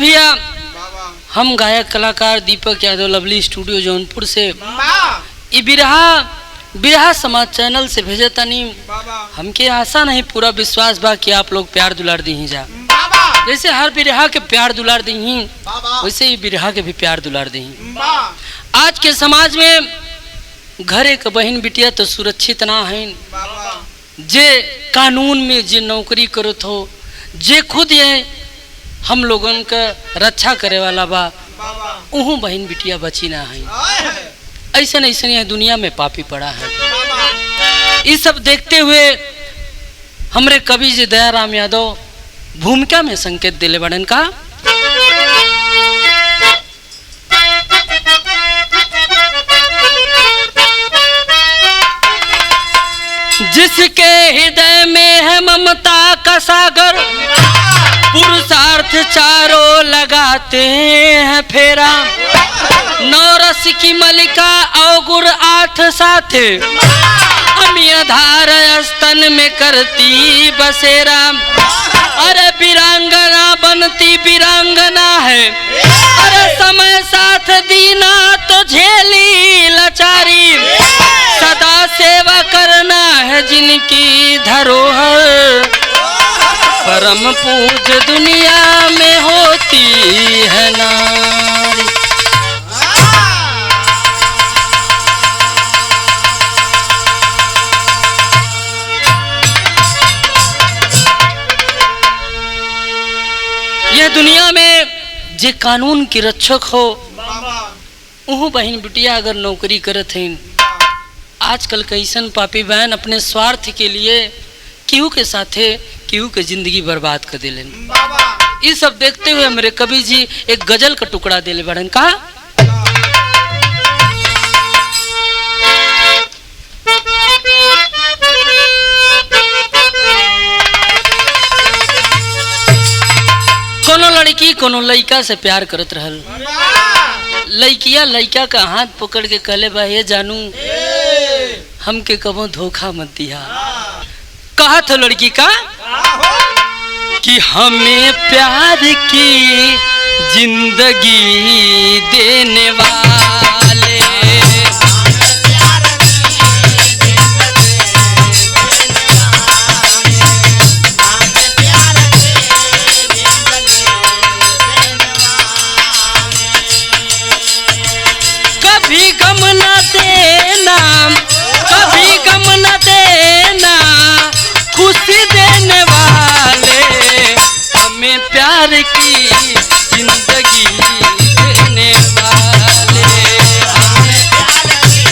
भैया हम गायक कलाकार दीपक यादव लवली स्टूडियो जौनपुर से ये बिरहा समाज चैनल से भेजे तनी। हमके आशा नहीं पूरा विश्वास बा कि आप लोग प्यार दुलार दी जा। जैसे हर बिरहा के प्यार दुलार दी वैसे ही बिरहा के भी प्यार दुलार दी। आज के समाज में घर एक बहन बिटिया तो सुरक्षित ना है। जे कानून में जे नौकरी करत हो, जे खुद ये हम लोगन का रक्षा करे वाला बा, उहू बहन बिटिया बची ना है। ऐसा नहीं दुनिया में पापी पड़ा है। ये सब देखते हुए हमरे कवि जी दयाराम यादव भूमिका में संकेत दिले बड़न का। जिसके हृदय में है ममता का सागर, पुरुषार्थ चारों लगाते हैं फेरा। नौरस की मलिका अवगुर आठ साथ, अमिया धार स्तन में करती बसेरा। अरे वीरांगना बनती वीरांगना है, अरे समय साथ दीना तो झेली लाचारी। सदा सेवा करना है जिनकी धरोहर, परम पूज दुनिया में होती है नारी। यह दुनिया में जे कानून की रक्षक हो, उहू बहन बिटिया अगर नौकरी करत हैं। आजकल कैसन पापी बहन अपने स्वार्थ के लिए केहू के साथे केहू के जिंदगी बर्बाद कर दिले। ये सब देखते हुए मेरे कवि जी एक गजल का टुकड़ा दिले बड़न का। कोनो लड़की कोनो लड़का से प्यार करत रहल। लड़किया लड़का का हाथ पकड़ के कहले बा, ये जानू हमके कबो धोखा मत दिया। कहा था लड़की का कि हमें प्यार की जिंदगी देने वाले, कभी गम न देना, कभी गम न देना, खुशी देने वाले। हमें प्यार की जिंदगी देने वाले, हमें प्यार की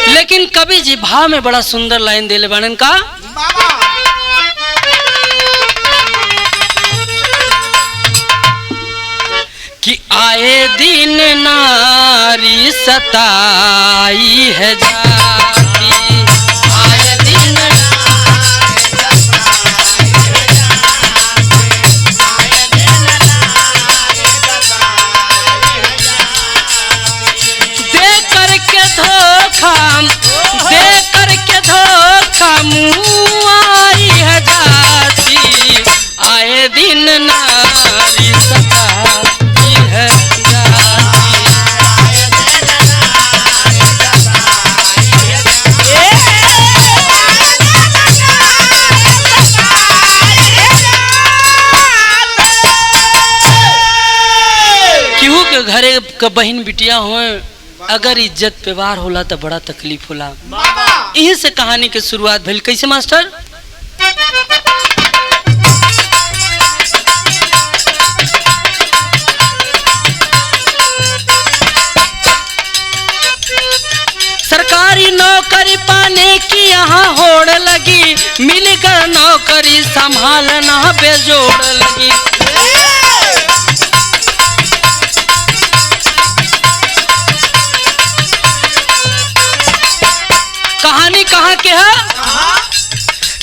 लेकिन कवि जी भाव में बड़ा सुंदर लाइन देले बानन का। कि आए दिन नारी सताई है जाती, आए दिन नारी सताई है जाती, आए दिन नारी सताई है जाती। दे करके धोखा मुँह आई है जाती, आए दिन नारी सताई है जाती। केहू के घरे का बहन बिटिया हो, अगर इज्जत व्यवहार होला तो बड़ा तकलीफ होला। यही से कहानी के शुरुआत भइल। कैसे मास्टर? सरकारी नौकरी पाने की यहाँ होड़ लगी, मिलकर नौकरी संभालना बेजोड़ लगी। कहानी कहाँ के है?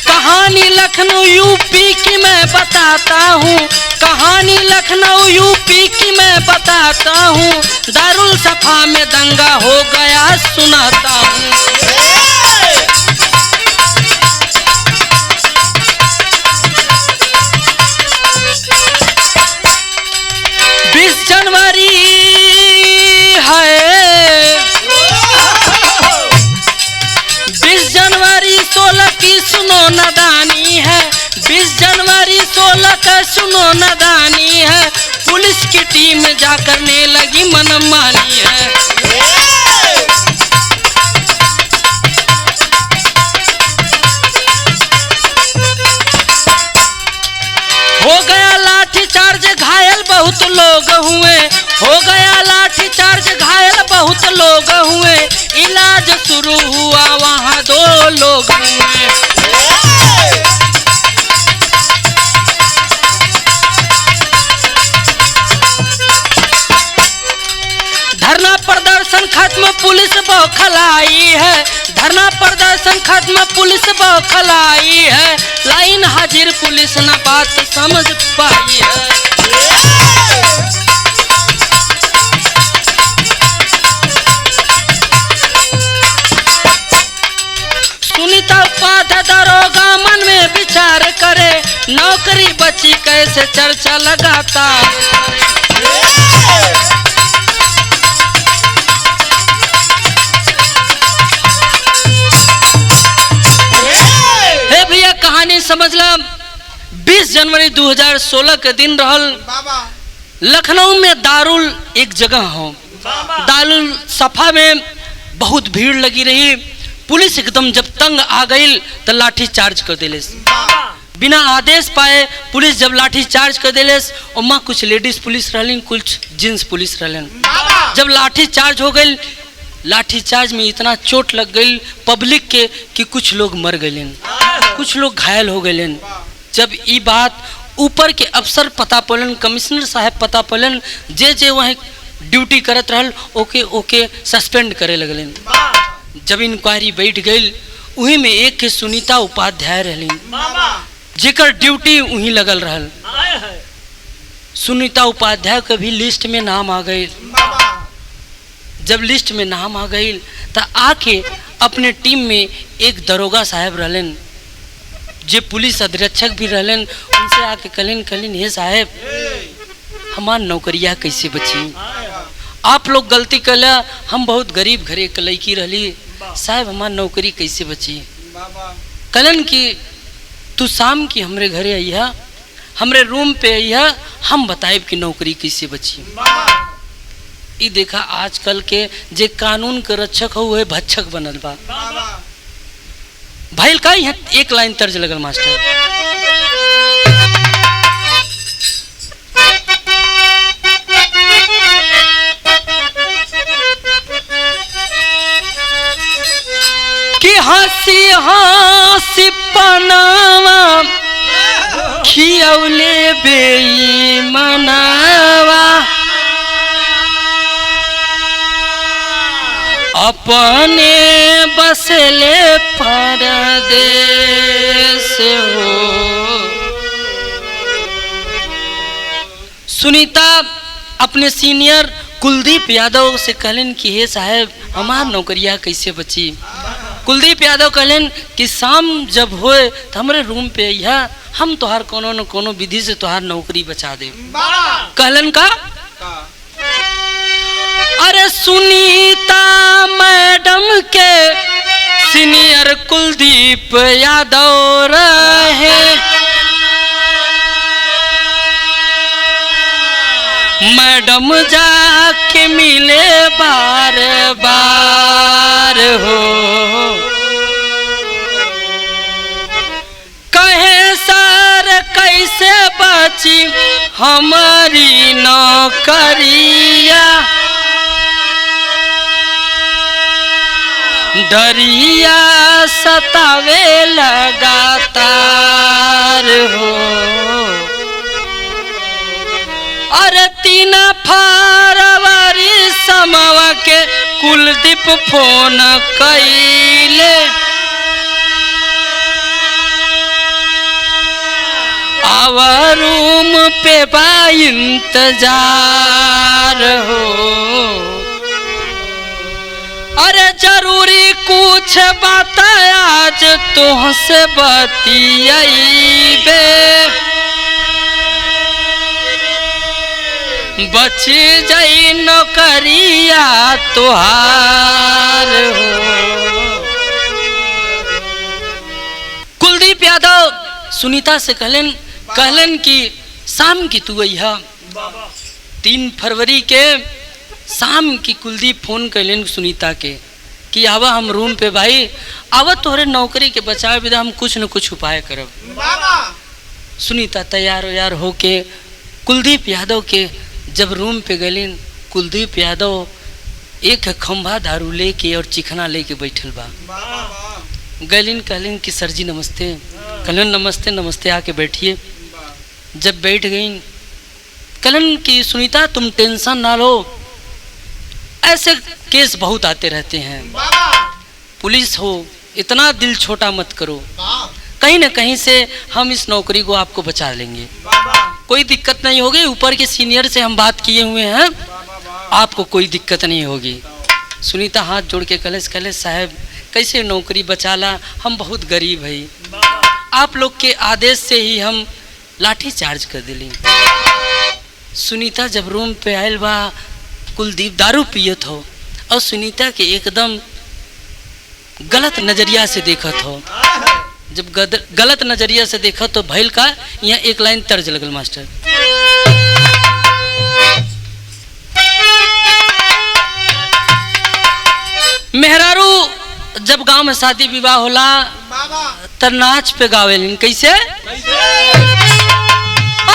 कहानी कहानी लखनऊ यूपी की मैं बताता हूँ, कहानी लखनऊ यूपी की मैं बताता हूँ। दारुल सफा में दंगा हो गया सुनाता हूँ। 20 जनवरी है, 20 जनवरी 16 की सुनो नदानी है, 20 जनवरी 16 का सुनो नदानी है। पुलिस की टीम जा करने लगी मनमानी है। हो गया लाठी चार्ज घायल बहुत लोग हुए, हो गया लाठी चार्ज घायल बहुत लोग हुए। इलाज शुरू हुआ वहाँ 2 लोग हुए। धरना प्रदर्शन खत्म पुलिस बौखलाई है, धरना प्रदर्शन खत्म पुलिस बौखलाई है। लाइन हाजिर पुलिस न बात समझ पाई है। सुनीता उपाध्याय दरोगा मन में विचार करे, नौकरी बची कैसे चर्चा लगाता। कहानी समझला। 20 जनवरी 2016 के दिन रहल। लखनऊ में दारुल एक जगह हो, दारुल सफा में बहुत भीड़ लगी रही। पुलिस एकदम जब तंग आ गई तो लाठी चार्ज कर दिले। बिना आदेश पाए पुलिस जब लाठी चार्ज कर दिले, उमा कुछ लेडीज पुलिस रहलिन, कुछ जेंट्स पुलिस रहलिन। जब लाठी चार्ज हो गई, लाठी चार्ज में इतना चोट लग गई पब्लिक के कि कुछ लोग मर गए, कुछ लोग घायल हो गए। जब ये बात ऊपर के अफसर पता पड़न, कमिश्नर साहब पता पड़न, जे वहीं ड्यूटी करत रहल ओके सस्पेंड करे लगलन। जब इंक्वायरी बैठ गई, वही में एक के सुनीता उपाध्याय रहलिन, जेकर ड्यूटी वहीं लगल रहल। सुनीता उपाध्याय के भी लिस्ट में नाम आ गए। जब लिस्ट में नाम आ गई तो आके अपने टीम में एक दरोगा साहब रहलन, जे पुलिस अधीक्षक भी रहलन। उनसे आके कहलिन हे साहब, हमार नौकरिया कैसे बची? आप लोग गलती कला, हम बहुत गरीब घरे के लड़की रहली, साहब हमार नौकरी कैसे बची? कहलन कि तू शाम की हमरे घरे अइहा, हमरे रूम पे अइहा, हम बताएब कि नौकरी कैसे बची। ई देखा आजकल के जे कानून के रक्षक हो वह भक्षक बनल बा। भाई का यहाँ एक लाइन तर्ज लगल मास्टर, कि हंसी हंसी पनावा खियौले बेईमानवा, अपने बसले परदेस हो। सुनीता अपने सीनियर कुलदीप यादव से कहलन कि हे साहब हमार नौकरिया कैसे बची? कुलदीप यादव कहलन कि शाम जब होए तो हमारे रूम पे अइहा, हम तोहार कोनो न कोनो विधि से तोहार नौकरी बचा दे। कहलन का अरे सुनीता मैडम के सीनियर कुलदीप यादव रहे, मैडम जाके मिले बार बार हो, कहे सर कैसे बची हमारी नौकरिया, डरिया सतावे लगातार हो। अरे 3 फरवरी समवा के कुलदीप फोन कैले, आवा रूम पे बा इंतजार हो। अरे जरूरी कुछ बात आज तुहसे बतियाइबे, बच जाई नौकरिया तुहार हो। कुलदीप यादव सुनीता से कहलन कि शाम की तू अइहा। 3 फरवरी के शाम की कुलदीप फोन कैलन सुनीता के कि आवा हम रूम पे भाई, आवा तोहरे नौकरी के बचावे विदा हम कुछ न कुछ उपाय करब। सुनीता तैयार होके कुलदीप यादव के जब रूम पे गलिन, कुलदीप यादव एक खंभा दारू लेके और चिकना लेके बैठल बा। गलिन कहलिन कि सर जी नमस्ते। कहलन नमस्ते नमस्ते, आके बैठिए। जब बैठ गई कहलन कि सुनीता तुम टेंशन ना लो, ऐसे केस बहुत आते रहते हैं, पुलिस हो इतना दिल छोटा मत करो, कहीं ना कहीं से हम इस नौकरी को आपको बचा लेंगे, कोई दिक्कत नहीं होगी। ऊपर के सीनियर से हम बात किए हुए हैं, आपको कोई दिक्कत नहीं होगी। सुनीता हाथ जोड़ के कहले साहब कैसे नौकरी बचाला, हम बहुत गरीब है, आप लोग के आदेश से ही हम लाठी चार्ज कर दिली। सुनीता जब रूम पे आयल बा, कुलदीप दारू पियत हो और सुनीता के एकदम गलत नजरिया से देखत हो। जब गलत नजरिया से देखा तो भैल का यहाँ एक लाइन तर्ज लगल मास्टर। मेहरारू जब गांव में शादी विवाह होला त नाच पे गावेलिन कैसे?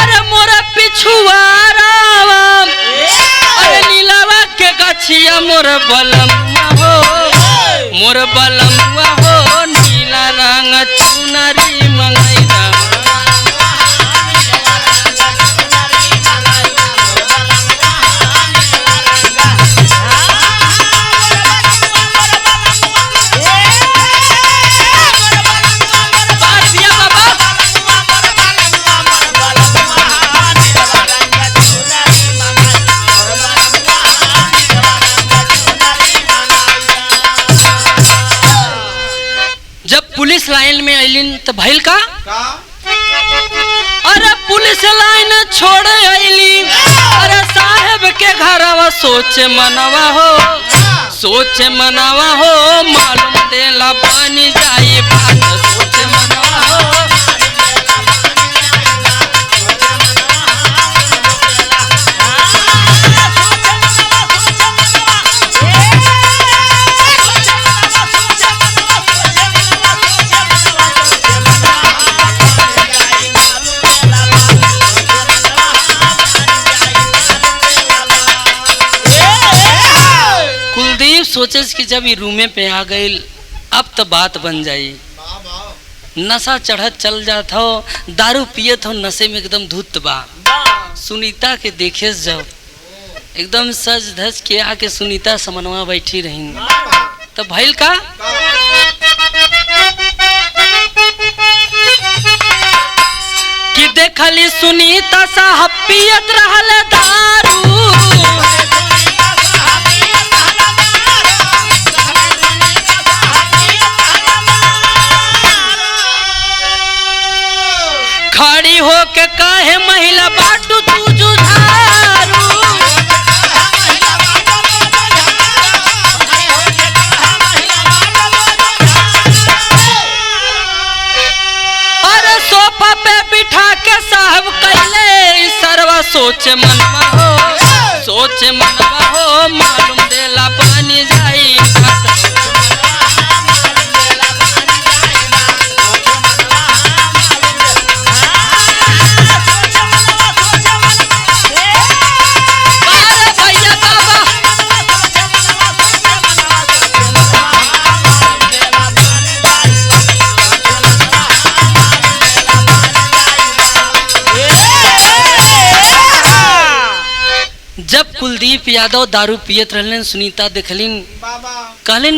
अरे मोरा पिछुआरावा, अरे नीलावा के गछिया मोर बलमुआ हो, मोर बलमुआ हो, नीला रंग चुनरी मंगैदा। पुलिस लाइन में आइलिन तो भैल का अरे पुलिस लाइन छोड़ आइली, अरे साहेब के घरवा सोचे मनवा हो, सोचे मनवा हो, मालूम देला पानी जाई बात, सोचे मनवा हो। सोचे कि जब ये रूमे पे आ गई अब तो बात बन जाई, नशा चढ़त चल जात हो, दारू पियत हो, नशे में एकदम धुत बा। सुनीता के देखे जब एकदम सज धज के आके सुनीता समनवा बैठी रही तो भैल का कि देखली सुनीता साहब पियत रहल दारू, खड़ी होके काहे महिला बाटू तू जुझारू, अरे सोफा पे बिठा के साहब कैले सरवा, सोचे मनवा हो, सोचे मनवा हो, मालूम देला पानी जाई बात। जब कुलदीप यादव दारू पियत रहलन, सुनीता देखलिन, कहलन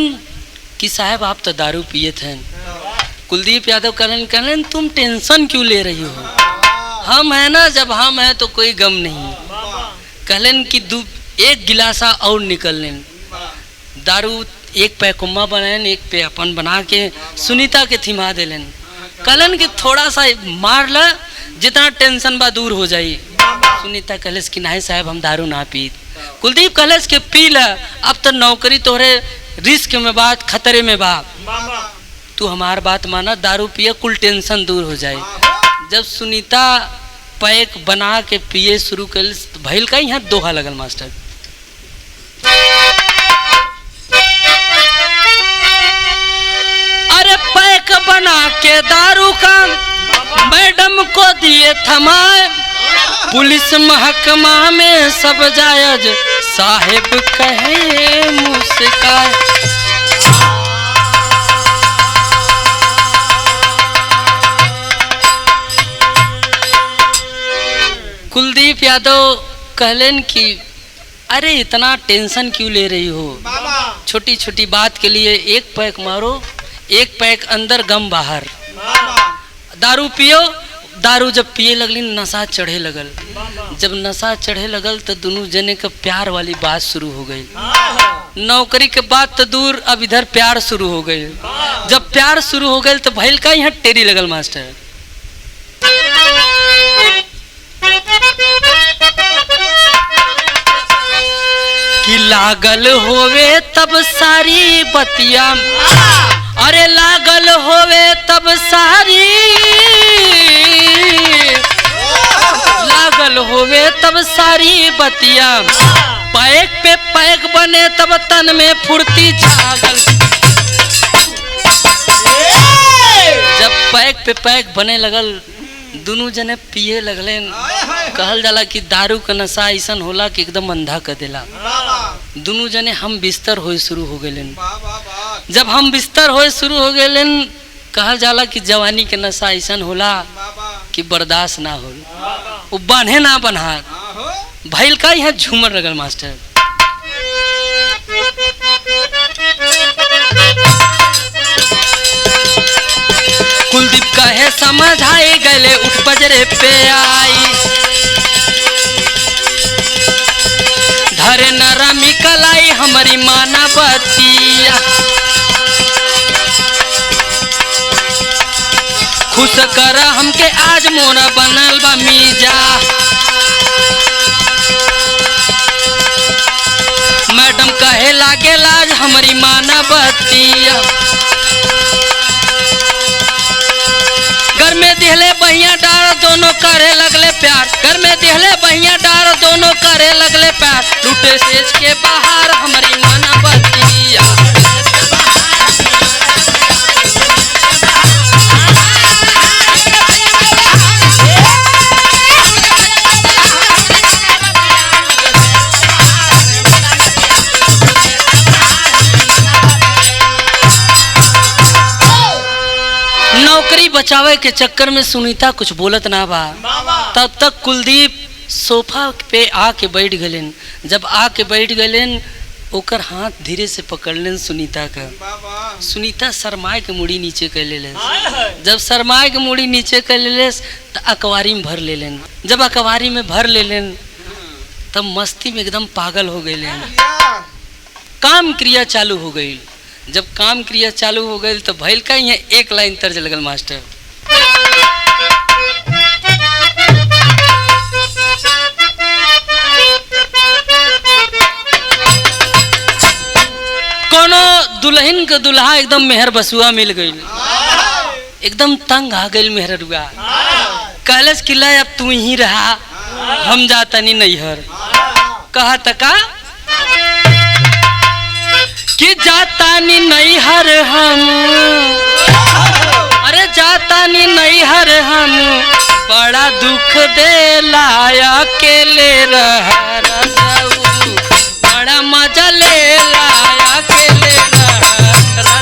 कि साहब आप तो दारू पियत हैं। कुलदीप यादव कहलन तुम टेंशन क्यों ले रही हो, हम है ना, जब हम है तो कोई गम नहीं। कहलन कि एक गिलासा और निकल लेन दारू, एक पे कुम्मा बनाएन, एक पे अपन बना के सुनीता के थिमा देलन। कहलन कि थोड़ा सा मार ल, जितना टेंशन बा दूर हो जाई। सुनीता कहलस कि नहीं साहब हम दारू ना पी। कुलदीप कहलस कि पी ल, अब तो नौकरी तोहरे रिस्क में बात, खतरे में बा, तू हमार बात माना, दारू पिए कुल टेंशन दूर हो जाए। जब सुनीता पैक बना के पिए शुरू कर भैल का यहाँ दोहा लगल मास्टर। अरे पैक बना के दारू का मैडम को दिए थमाए, पुलिस महकमा में सब जायज साहिब कहे मुस्काए। कुलदीप यादव कहलन कि अरे इतना टेंशन क्यों ले रही हो, छोटी छोटी बात के लिए एक पैक मारो, एक पैक अंदर गम बाहर। दारू पियो। दारू जब पिए लगली नशा चढ़े लगल। जब नशा चढ़े लगल तो दोनों जने का प्यार वाली बात शुरू हो गई। नौकरी के बाद तो दूर, अब इधर प्यार शुरू हो गई। जब प्यार शुरू हो गई तो भैल का यहाँ टेरी लगल मास्टर। कि लागल होवे तब सारी बतिया, अरे लागल होवे तब सारी, लागल होवे तब सारी बतिया, पैक पे पैक बने तब तन में फुर्ती जागल। जब पैक पे पैक बने लगल दोनों जने पिए लगले। कहल जाला कि दारू का नशा ऐसा होला कि एकदम अंधा कर देला। दोनों जने हम बिस्तर होए शुरू हो गए। जब हम बिस्तर होए शुरू हो गए, कहल जाला कि जवानी के नशा ऐसा होला कि बर्दाश्त ना हो, वो बांधे ना बन्हा भैल का यहाँ झूमर लगल मास्टर। कुलदीप कहे समझ आए गले, उठ बजरे पे आई, धरे नरमी कलाई हमारी माना बतिया, खुश कर हमके आज मोरा बनल बा मीजा। मैडम कहे लागे लाज हमारी माना बतिया, घर में दिहले बहिया डार दोनों करे लगले प्यार, घर में दिहले बहिया डार दोनों करे लगले प्यार, लूटे सेज के बाहर हमारी माना बतिया। नौकरी बचावे के चक्कर में सुनीता कुछ बोलत ना बा। तब तक कुलदीप सोफा पे आके बैठ गलेन। जब आके बैठ गलेन, ओकर हाथ धीरे से पकड़ लेन सुनीता का। सुनीता शरमाए के मुड़ी नीचे कर ले। जब शरमाए के मुड़ी नीचे कर ले तो अकवारी में भर ले लेन। जब अकवारी में भर ले लेन तब मस्ती में एकदम पागल हो गए। काम क्रिया चालू हो गई। जब काम क्रिया चालू हो गई तो भैल का यहाँ एक लाइन तर्ज लगल मास्टर। कोनो दुल्हन के दुल्हा एकदम मेहर बसुआ मिल गई, एकदम तंग आ गई मेहरुआ। कहलस कि ले अब तू ही रहा, हम जाता नहीं नैहर। कहा तका कि जाता नी नैहर हम, अरे जाता नी नैहर हम, बड़ा दुख दे लाया अकेले रहा, बड़ा मजा ले लाया अकेले रहा।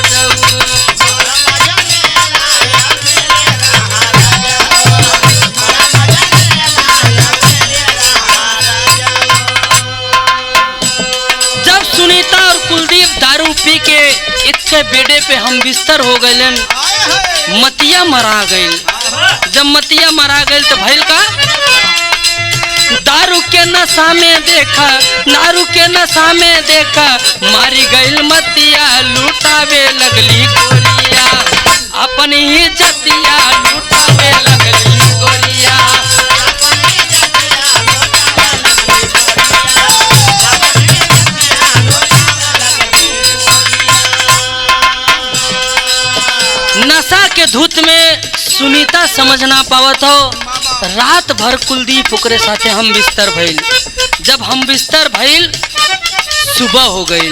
जब सुनीता और कुलदीप दारू पी के इतने बेडे पे हम बिस्तर हो गए, मतिया मरा गई। जब मतिया मरा गई तो भइल का दारू के नशा में देखा, दारू के नशा में देखा मारी गई मतिया लुटावे लगली गोरिया, अपनी ही जतिया लुटावे लगली गोरिया। नशा के धुत में सुनीता समझ ना पावत हो। रात भर कुलदीप ओकरे साथे हम बिस्तर भइल। जब हम बिस्तर भइल सुबह हो गई।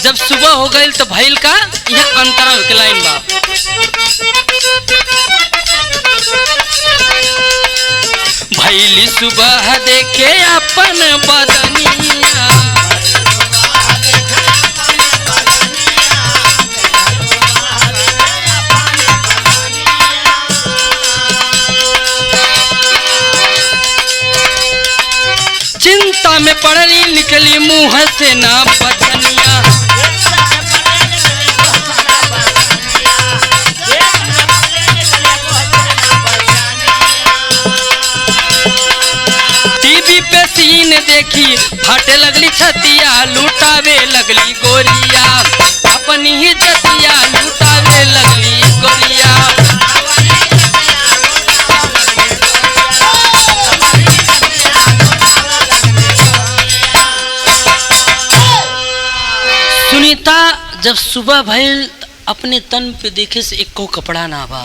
जब सुबह हो गई तो भइल का यह अंतरा के लाइन बा। भइली सुबह देखे अपन बदनिया, चिंता में पड़ली निकली मुंह से ना बचनिया। टीवी पे सीन देखी फाटे लगली छतिया लुटावे लगली गोरिया, अपनी ही जतिया लुटावे लगली गोरिया। सुनीता जब सुबह भइल अपने तन पे देखे से एको कपड़ा ना बा।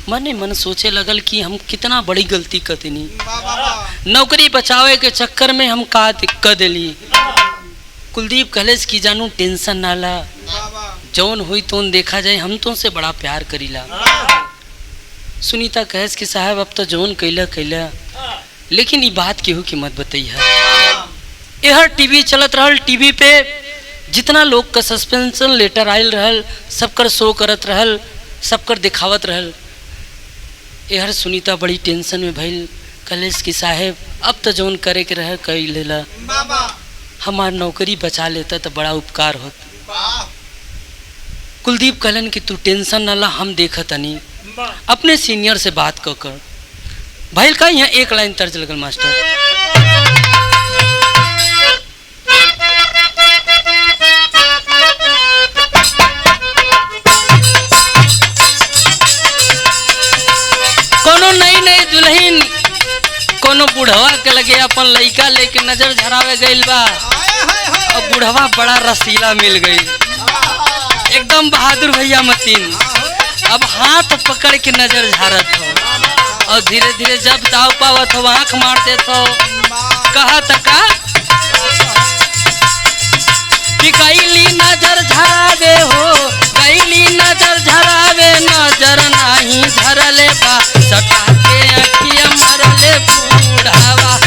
मने मन सोचे लगल कि हम कितना बड़ी गलती करनी। नौकरी बचावे के चक्कर में हम का कर देली। कुलदीप कलेश की जानू टेंशन ना ला, जौन हुई तोन देखा जाए, हम तो से बड़ा प्यार करीला। सुनीता कहेस कि साहब अब तो जौन कैला कैला, लेकिन ये बात केहू की मत बताइए। यह टीवी चलत रहल, टीवी पे जितना लोग का सस्पेंशन लेटर आयल रहल सबकर शो करत रहल, सबकर दिखावत रहल। यहर सुनीता बड़ी टेंशन में भइल। कलेश की साहेब अब तो जौन करे के रहे कई लेला, हमार नौकरी बचा लेता तो बड़ा उपकार होता। कुलदीप कहलन कि तू टेंशन न ला, हम देखा तनी अपने सीनियर से बात कर। भइल का यहाँ एक लाइन तर्ज लगल मास्टर। कोनो नई नई दुल्हन कोनो बुढ़वा के लगे अपन लइका लेके नजर झरावे गइल बा। अब बुढ़वा बड़ा रसीला मिल गई, एकदम बहादुर भैया मतीन। अब हाथ पकड़ के नजर झारत हो और धीरे धीरे जब दाव पावत हो आंख मार देत हो। कहा तका कि कैली नजर झरावे हो, कैली नजर झरावे, नजर नहीं झरले बा, सटा के अखिया मरले बूढ़ावा।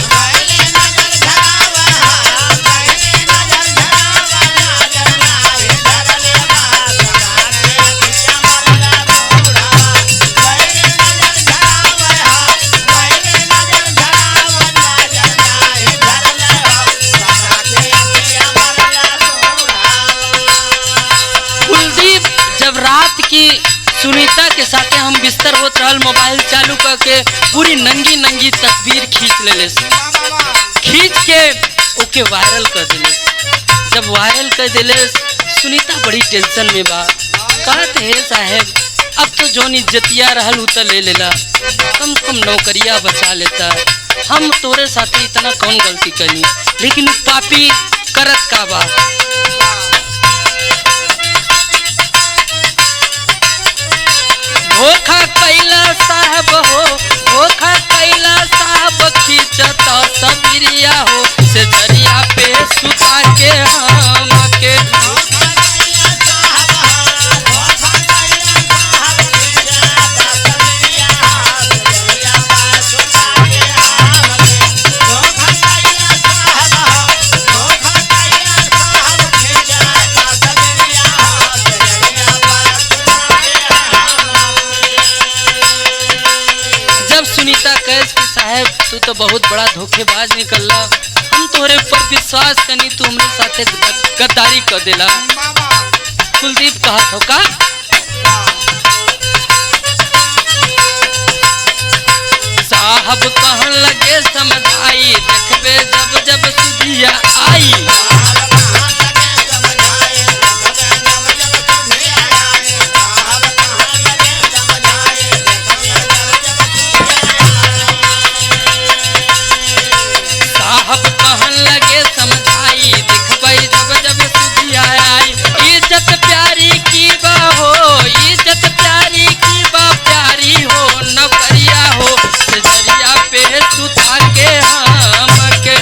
कुलदीप जब रात की सुनीता के साथे हम बिस्तर होत रहल, मोबाइल चालू करके पूरी नंगी नंगी तस्वीर खींच ले, खींच के ओके वायरल कर दिले। जब वायरल कर दिले सुनीता बड़ी टेंशन में बा। कहत हे साहेब अब तो जोन इज्जतिया रहल उ तो ले लेला, कम से कम नौकरिया बचा लेता। हम तोरे साथे इतना कौन गलती करी, लेकिन पापी करत का बा। धोखा कैला साहब हो, धोखा कैला साहब, खींचत सबरिया हो, से दरिया पे सुता के हमके। सुनीता कहेस कि साहब तू तो बहुत बड़ा धोखेबाज निकलला, हम तोरे ऊपर विश्वास करनी, तू हमरे साथे गद्दारी कर देला। कुलदीप कहत हो का साहब कहन लगे समझाई देखबे जब जब सुधिया आई। साहब कहन लगे समझाई देखबे जब जब सुधिया आई। इज्जत प्यारी की बा हो, इज्जत प्यारी की बा, प्यारी हो नौकरिया हो सजरिया पे सुता के हमके।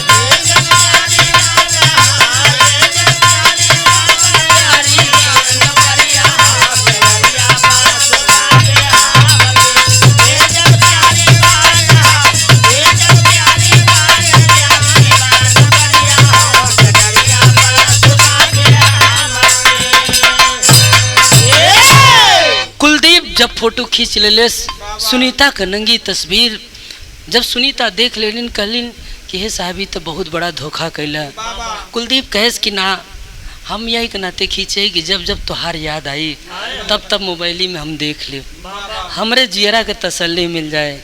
कुलदीप जब फोटो खींच ले सुनीता का नंगी तस्वीर, जब सुनीता देख लेलिन कहलिन कि हे साहबी तो बहुत बड़ा धोखा कैला। कुलदीप कहेस कि ना, हम यही के नाते खींचे कि जब जब तुहार याद आई तब तब मोबाइली में हम देख ले, हमरे जियरा के तसल्ली मिल जाए।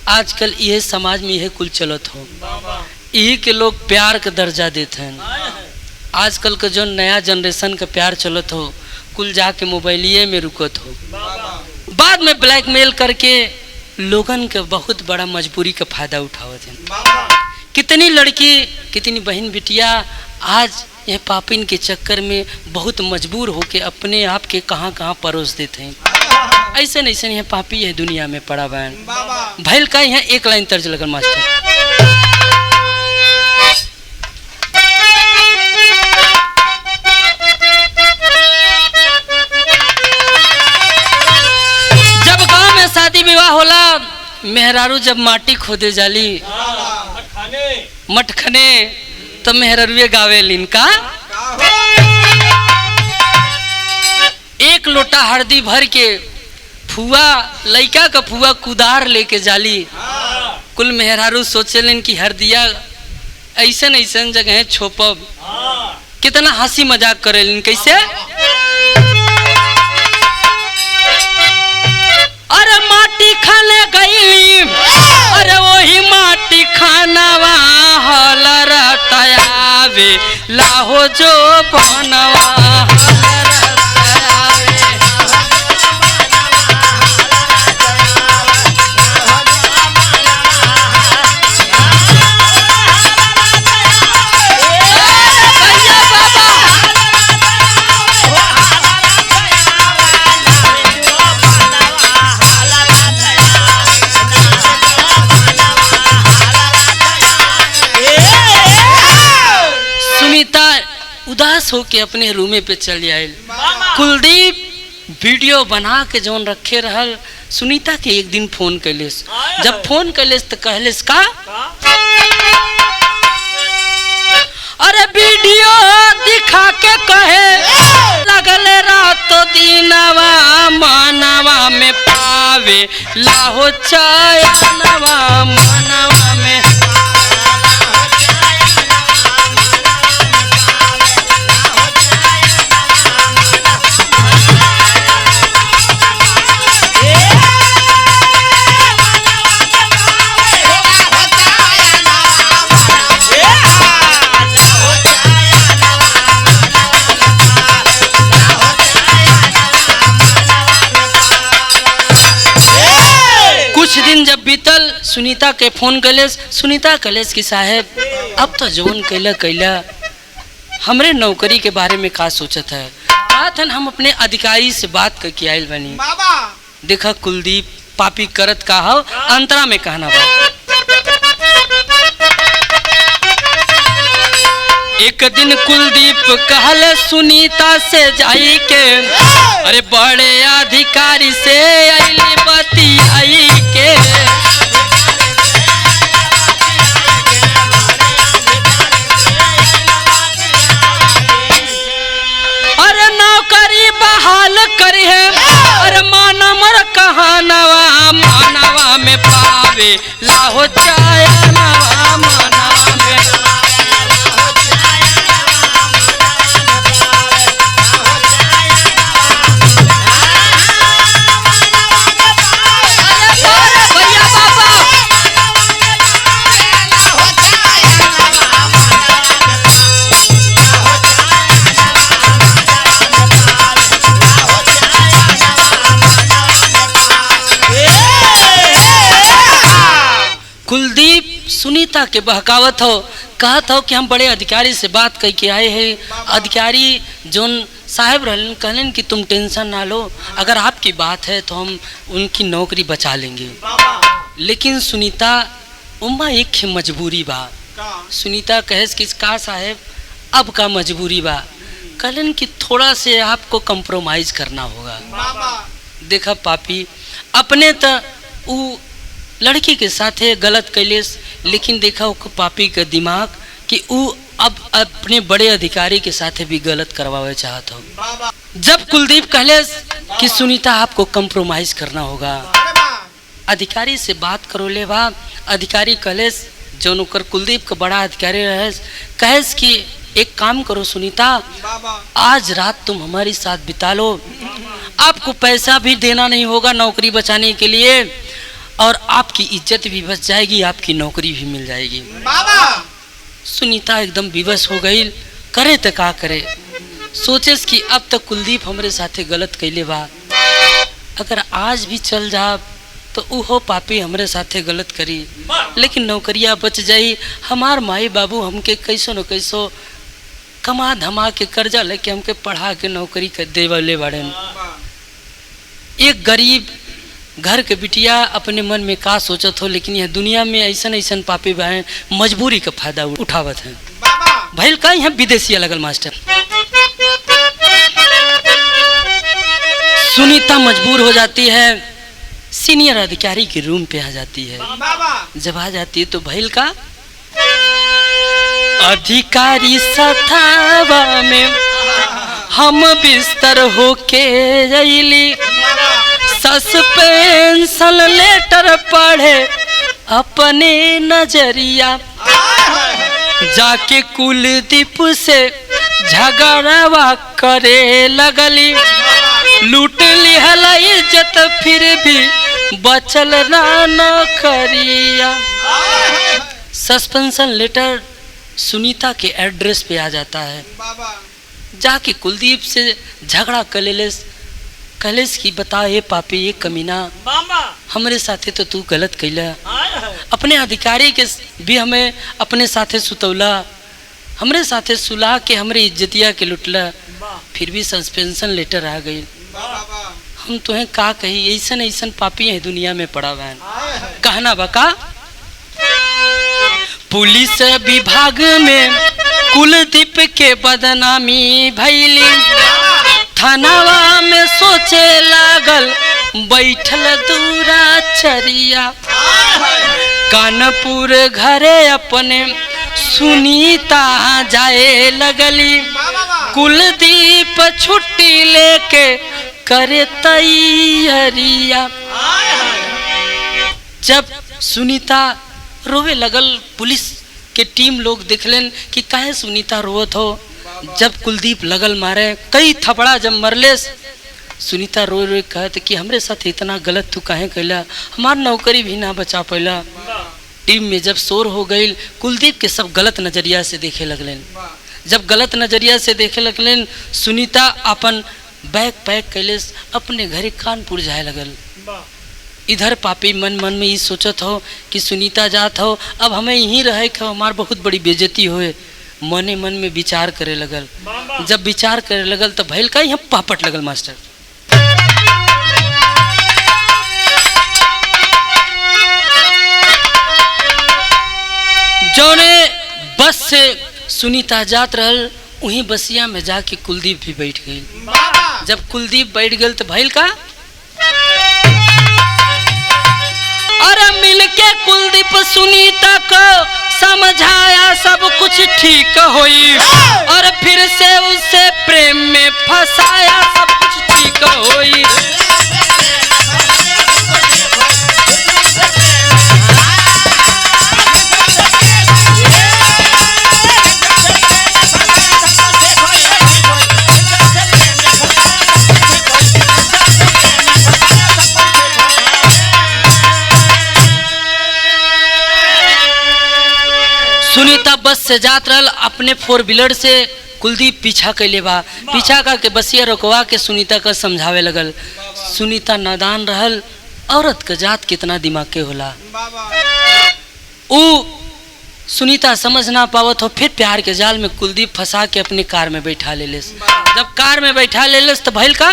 आजकल यह समाज में यह कुल चलत हो, यही के लोग प्यार का दर्जा देते हैं। आजकल का जो नया जनरेशन का प्यार चलत हो कुल जाके मोबाइलिए में रुकत हो, बाद में ब्लैकमेल करके लोगन के बहुत बड़ा मजबूरी का फायदा उठावत हैं। कितनी लड़की कितनी बहन बिटिया आज यह पापिन के चक्कर में बहुत मजबूर होके अपने आप के कहाँ कहाँ परोस देते हैं। ऐसे नहीं यह पापी यह दुनिया में पड़ा बहन भैल का यहाँ एक लाइन तर्ज लगन मास्टर। शादी विवाह होला मेहरारू जब माटी खोदे जाली मटखने तब मेहरारूए गावे लिनका। एक लोटा हल्दी भर के फुआ लइका का फुआ कुदार लेके जाली। कुल मेहरारू सोचेलिन कि हरदिया ऐसन ऐसन जगह छोपब, कितना हंसी मजाक करेलिन। कैसे? अरे माटी खाने गईली, अरे वही माटी खानवा हलरा तयावे लाहो जो बनवा। उदास होके अपने रूमे पे चल आयल। कुलदीप वीडियो बना के जौन रखे रहल सुनीता के एक दिन फोन कैलेस। जब फोन कैलेस तो कहलेस का, अरे वीडियो दिखा के कहे लगले रातो दिनवा मानवा में पावे लाहो चयनवा मानवा में। कुछ दिन जब बीतल सुनीता के फोन कलेस, सुनीता कलेस की साहेब अब तो जौन कैला कैला, हमरे नौकरी के बारे में का सोचत है। काथन हम अपने अधिकारी से बात करके आयल बनी। देखा कुलदीप पापी करत का हो अंतरा में कहना बा। एक दिन कुलदीप कहले सुनीता से जाई के, अरे बड़े अधिकारी से आईली बतियाई के। अरे नौकरी बहाल करी है, अरे मानवर कहानवा मानवा में पावे लाहो चायनवा मानवा में। कुलदीप सुनीता के बहकावत हो, कहत हो कि हम बड़े अधिकारी से बात कह के आए हैं। अधिकारी जोन साहब रहलन कहलन कि तुम टेंशन ना लो, अगर आपकी बात है तो हम उनकी नौकरी बचा लेंगे। लेकिन सुनीता उम्मा एक मजबूरी बा। सुनीता कहेस कि का साहब अब का मजबूरी बा? कहलन कि थोड़ा से आपको कंप्रोमाइज करना होगा। देखा पापी, अपने तो वो लड़की के साथे गलत कैले, लेकिन देखा वो पापी का दिमाग कि वो अब अपने बड़े अधिकारी के साथे भी गलत करवावे चाहत हो। जब कुलदीप कहले कि सुनीता आपको कंप्रोमाइज करना होगा, अधिकारी से बात करो ले बा। अधिकारी कहले जो नौकर कुलदीप का बड़ा अधिकारी रहे, कहेस कि एक काम करो सुनीता, आज रात तुम हमारे साथ बिता लो, आपको पैसा भी देना नहीं होगा नौकरी बचाने के लिए, और आपकी इज्जत भी बच जाएगी, आपकी नौकरी भी मिल जाएगी। सुनीता एकदम विवश हो गई, करे तो का करे। सोचे कि अब तक कुलदीप हमारे साथे गलत कैले बा, अगर आज भी चल जा तो उहो पापी हमरे साथे गलत करी, लेकिन नौकरिया बच जाई। हमार माई बाबू हमके कैसो न कैसो कमा धमा के कर्जा लेके हमके पढ़ा के नौकरी कर देवले बाड़े। एक गरीब घर के बिटिया अपने मन में का सोचत हो, लेकिन यह दुनिया में ऐसन ऐसन पापी बहन मजबूरी का फायदा उठावत हैं। भैल का यहाँ विदेशिया लगल मास्टर। सुनीता मजबूर हो जाती है, सीनियर अधिकारी के रूम पे आ जाती है। जब आ जाती है तो भैल का अधिकारी सतावा में हम बिस्तर होके जैली, सस्पेंशन लेटर पढ़े अपने नजरिया, जाके कुलदीप से झगड़वा करे लगली, लूट लिहल इज्जत फिर भी बचल ना नौकरिया। सस्पेंशन लेटर सुनीता के एड्रेस पे आ जाता है। जाके कुलदीप से झगड़ा कर ले, कलेस की बता ये पापी ये कमीना, हमारे साथे तो तू गलत कैला, अपने अधिकारी के भी हमें अपने साथे सुतौला, हमरे साथे सुला के हमरे इज्जतिया के लुटला, फिर भी सस्पेंशन लेटर आ गई। हम तुम्हें का कही, ऐसन ऐसन पापी है दुनिया में पड़ा हुआ है। कहना बका पुलिस विभाग में कुलदीप के बदनामी भैली, थानावा में सोचे लागल बैठल दूरा चरिया, कानपुर घरे अपने सुनीता जाए लगली, कुलदीप छुट्टी लेके करे तैयारिया। जब सुनीता रोवे लगल, पुलिस के टीम लोग देखलन कि काहे सुनीता रोवत हो। जब कुलदीप लगल मारे, कई थपड़ा जब मरले, सुनीता रो रो कहत कि हमरे साथ इतना गलत तू काहे कैला, हमार नौकरी भी ना बचा पैला। टीम में जब शोर हो गई, कुलदीप के सब गलत नजरिया से देखे लगलन। जब गलत नजरिया से देखे लगलन, सुनीता अपन बैग पैक कैले अपने घरे कानपुर जाए लगल। इधर पापी मन मन में ये सोचत हो कि सुनीता जात हो, अब हमें यहीं रहे कि हमार बहुत बड़ी बेइज्जती होए। मने मन में विचार करे लगल। जब विचार करे लगल तो भैल का यहाँ पापट लगल मास्टर। जौने बस से सुनीता जात रहल, वहीं बसिया में जाके कुलदीप भी बैठ गई। जब कुलदीप बैठ गए तो भैल का अरे मिलके कुलदीप सुनीता को समझाया सब कुछ ठीक होई, और फिर से उसे प्रेम में फंसाया सब कुछ ठीक होई। सुनीता बस से जात रहल, अपने 4 व्हीलर से कुलदीप पीछा कैले बा। पीछा करके बसिया रोकवा के सुनीता का समझावे लगल। सुनीता नादान रहल, औरत का जात कितना दिमाग के होला। वो सुनीता समझ ना पावत हो, फिर प्यार के जाल में कुलदीप फंसा के अपनी कार में बैठा ले लेस। जब कार में बैठा ले लेस तो भइल का,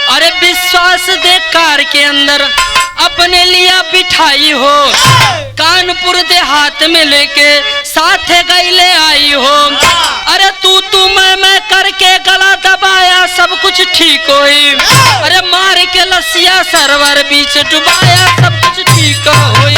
अरे विश्वास दे कार के अंदर अपने लिया बिठाई हो, कानपुर देहात में लेके साथ गईले आई हो। अरे तू मैं करके गला दबाया, सब कुछ ठीक होई। अरे मार के लसिया सरवर बीच डुबाया, सब कुछ ठीक होई।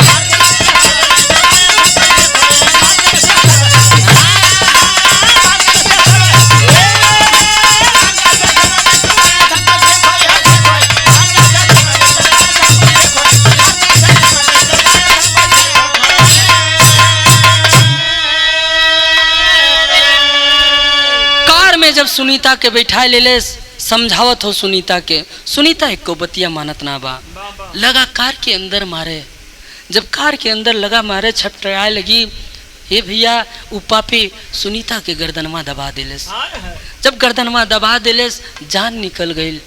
जब सुनीता के बैठा ले ले समझावत हो सुनीता के, सुनीता एक को बतिया मानत ना बा, लगा कार के अंदर मारे। जब कार के अंदर लगा मारे छटपटाए लगी, हे भैया उ पापी सुनीता के गर्दनमा दबा दिलेस। जब गर्दनमा दबा दिलेस जान निकल गई,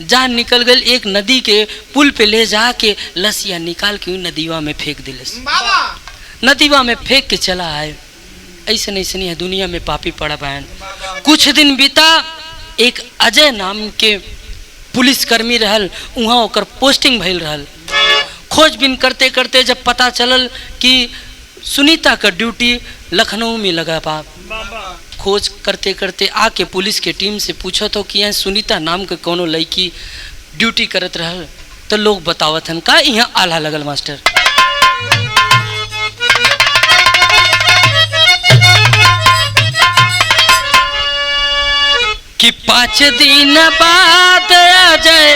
जान निकल गई। एक नदी के पुल पे ले जाके लसिया निकाल के नदीवा में फेंक दिलेस। नदीवा में फेंक के चला आए। ऐसे नहीं है दुनिया में पापी पड़ा बहन। कुछ दिन बीता, एक अजय नाम के पुलिसकर्मी रहल, वहाँ ओकर पोस्टिंग भइल रहल। खोजबीन करते करते जब पता चलल कि सुनीता का ड्यूटी लखनऊ में लगा बा, खोज करते करते आके पुलिस के टीम से पूछो तो कि यहाँ सुनीता नाम के कोनो लड़की ड्यूटी करत रहल, तो लोग बतावत हन का यहाँ आला लगल मास्टर। कि 5 दिन बाद अजय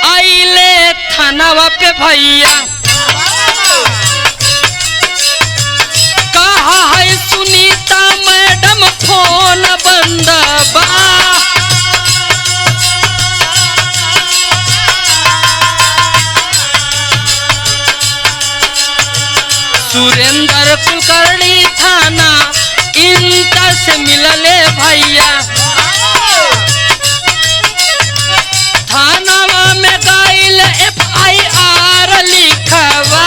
आइले थानावा पे भैया, कहा है सुनीता मैडम फोन बंद बा। सुरेंद्र कुलकर्णी थाना इनका से मिलले भैया, थानावा में गाइल FIR लिखवा।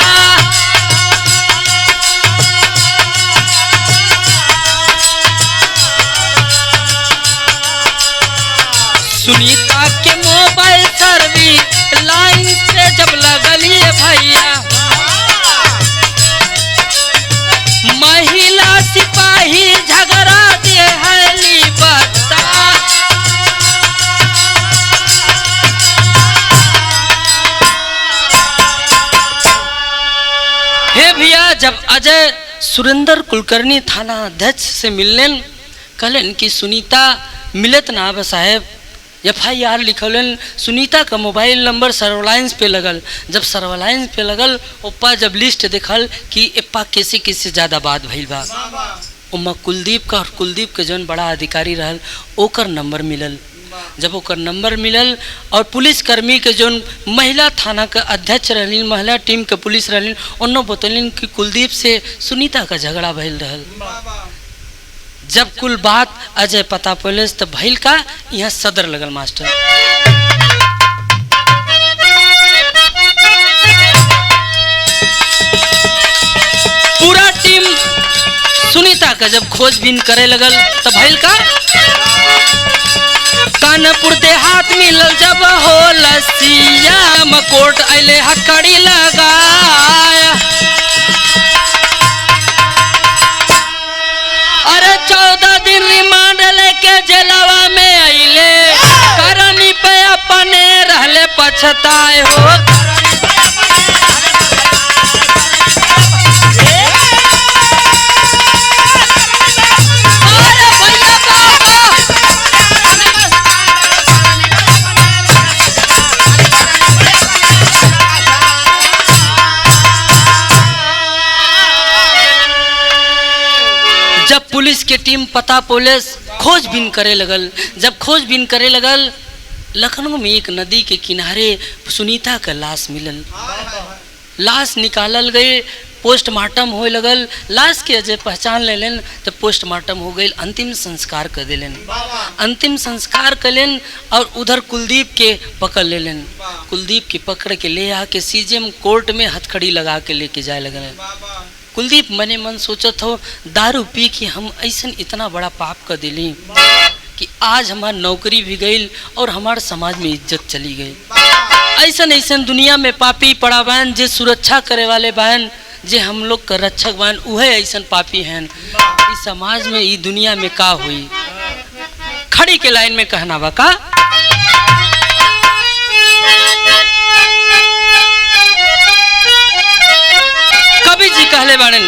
सुनीता के मोबाइल सर्विस लाइन से जब लगली भैया, महिला सिपाही झगड़ा देहली बता। हे भैया जब अजय सुरेंद्र कुलकर्णी थाना अध्यक्ष से मिलने कहलन कि सुनीता मिलत ना बा साहेब, FIR लिखलन। सुनीता का मोबाइल नंबर सर्वलाइंस पे लगल। जब सर्वलाइंस पे लगल ओप्पा जब लिस्ट देखल कि एप्पा कैसे कैसे ज़्यादा बात भइल बा, उमा कुलदीप का और कुलदीप के जौन बड़ा अधिकारी रहल ओकर नंबर मिलल। जब ओकर नंबर मिलल और पुलिसकर्मी के जौन महिला थाना के अध्यक्ष रहलिन, महिला टीम के पुलिस रहलिन, उन्होंने बतलिन कि कुलदीप से सुनीता का झगड़ा भइल रहल। जब कुल बात अजय पता पड़े तो भइल का यहाँ सदर लगल मास्टर। पूरा टीम सुनीता का जब खोजबीन करे लगल तो भइल का, कानपुर देहात मिलल जब हो लसिया, मकोट अले हकड़ी लगाया। अरे 14 दिन रिमांड लेके जेलवा में अइले, करनी पे अपने रहले पछताए हो। जब पुलिस के टीम पता पुलिस खोजबीन करे लगल, जब खोजबीन करे लगल लखनऊ में एक नदी के किनारे सुनीता का लाश मिलल। लाश निकालल गए, पोस्टमार्टम होए लगल, लाश के अजय पहचान ले लेन तो पोस्टमार्टम हो गई, अंतिम संस्कार कर दिलेन। अंतिम संस्कार कर लेन और उधर कुलदीप के पकड़ ले लेन। कुलदीप के पकड़ के ले आके सीजेएम कोर्ट में हथकड़ी लगा के लेके जाए लगल। कुलदीप मने मन सोचत हो दारू पी के हम ऐसा इतना बड़ा पाप कर दिली कि आज हमार नौकरी भी गई और हमार समाज में इज्जत चली गई। ऐसन ऐसन दुनिया में पापी पड़ा बहन, जे सुरक्षा करे वाले बहन, जे हम लोग का रक्षक बहन, उहे ऐसन पापी हैं। इस समाज में इस दुनिया में का हुई। खड़ी के लाइन में कहना बा का कवि जी कहले बाड़न,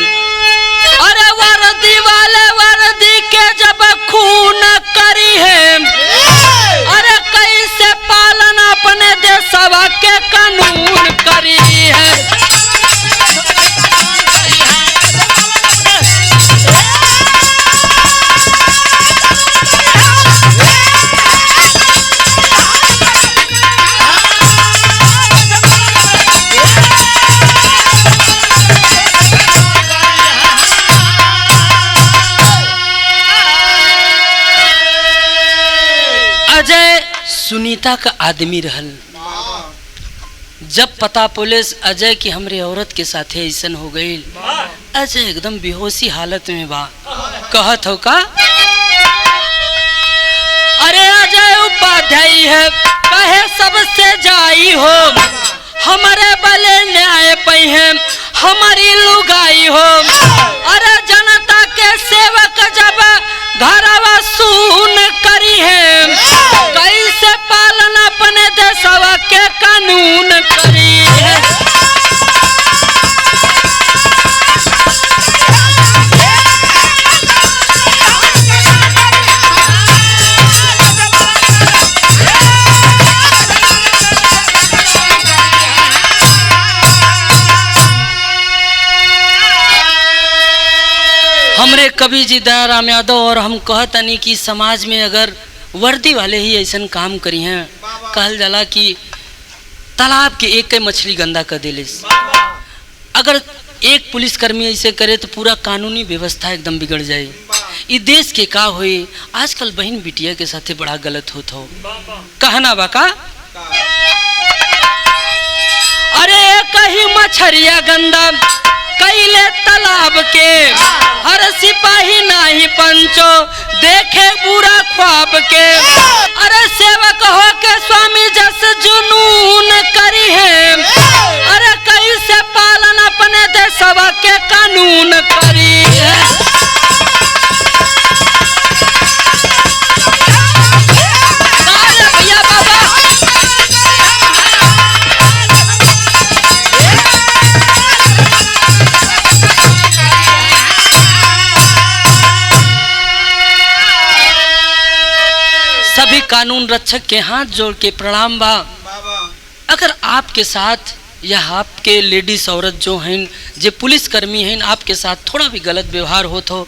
अरे वर्दी वाले वर्दी के जब खून करी है, अरे कैसे पालन अपने देशवा के कानून करी है। अजय सुनीता का आदमी रहल। जब पता पुलिस अजय की हमरे औरत के साथ ऐसा हो गई, अजय एकदम बेहोशी हालत में बा। कहत हो का, अरे अजय उपाध्याय है कहे सबसे जाई हो, हमारे बले न्याय पई है हमारी लुगाई हो। अरे जनता के सेवक जब घरवा सुन करी है, कैसे पालन अपने देशवा के कानून करी है। हमरे कवि जी दयाराम यादव और हम कहतनी कि समाज में अगर वर्दी वाले ही ऐसा काम करी हैं, कहल जाला कि तालाब के एक मछली गंदा कर दिले। अगर एक पुलिसकर्मी ऐसे करे तो पूरा कानूनी व्यवस्था एकदम बिगड़ जाए। ये देश के का हुई। आजकल बहन बिटिया के साथ बड़ा गलत होता हो। कहना बाका, अरे कहीं मछरिया गंदा कैले तालाब के, हर सिपाही नाही पंचो देखे बुरा ख्वाब के। अरे सेवक हो के स्वामी जस जुनून करी है, अरे कैसे पालन अपने देशवा के कानून करी है। भैया बाबा सभी कानून रक्षक के हाथ जोड़ के प्रणाम बा। अगर आपके साथ या आपके लेडीज औरत जो हैं, जो पुलिसकर्मी हैं, आपके साथ थोड़ा भी गलत व्यवहार हो तो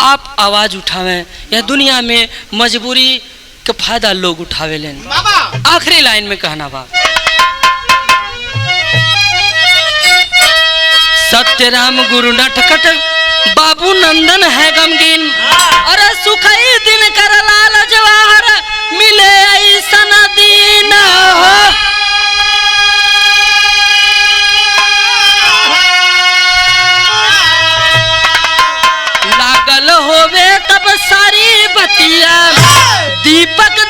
आप आवाज उठावें। यह दुनिया में मजबूरी का फायदा लोग उठावे लें। आखिरी लाइन में कहना बा, सत्यराम गुरु नटखट बाबू नंदन है गमगीन, अरे सुखई दिन कर लाल जवाहर मिले ऐसन दीन हो। लागल होवे तब सारी बतिया दीपक